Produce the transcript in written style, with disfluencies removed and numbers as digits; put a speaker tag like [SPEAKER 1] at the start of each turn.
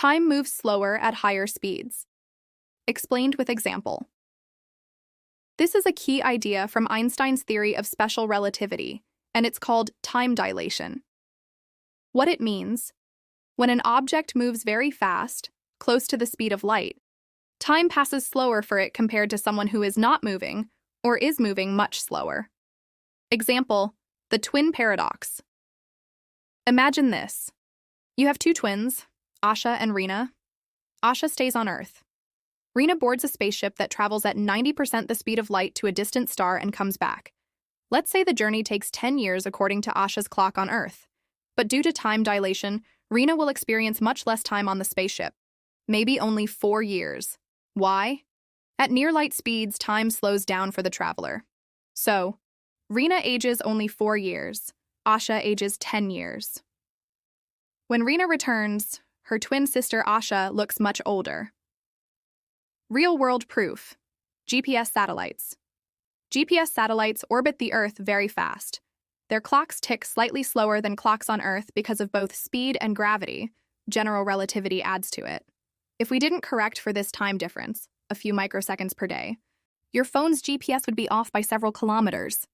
[SPEAKER 1] Time moves slower at higher speeds. Explained with example. This is a key idea from Einstein's theory of special relativity, and it's called time dilation. What it means: when an object moves very fast, close to the speed of light, time passes slower for it compared to someone who is not moving or is moving much slower. Example, the twin paradox. Imagine this. You have two twins, Asha and Rina. Asha stays on Earth. Rina boards a spaceship that travels at 90% the speed of light to a distant star and comes back. Let's say the journey takes 10 years according to Asha's clock on Earth. But due to time dilation, Rina will experience much less time on the spaceship. Maybe only 4 years. Why? At near light speeds, time slows down for the traveler. So, Rina ages only 4 years. Asha ages 10 years. When Rina returns, her twin sister Asha looks much older. Real-world proof. GPS satellites. GPS satellites orbit the Earth very fast. Their clocks tick slightly slower than clocks on Earth because of both speed and gravity. General relativity adds to it. If we didn't correct for this time difference, a few microseconds per day, your phone's GPS would be off by several kilometers.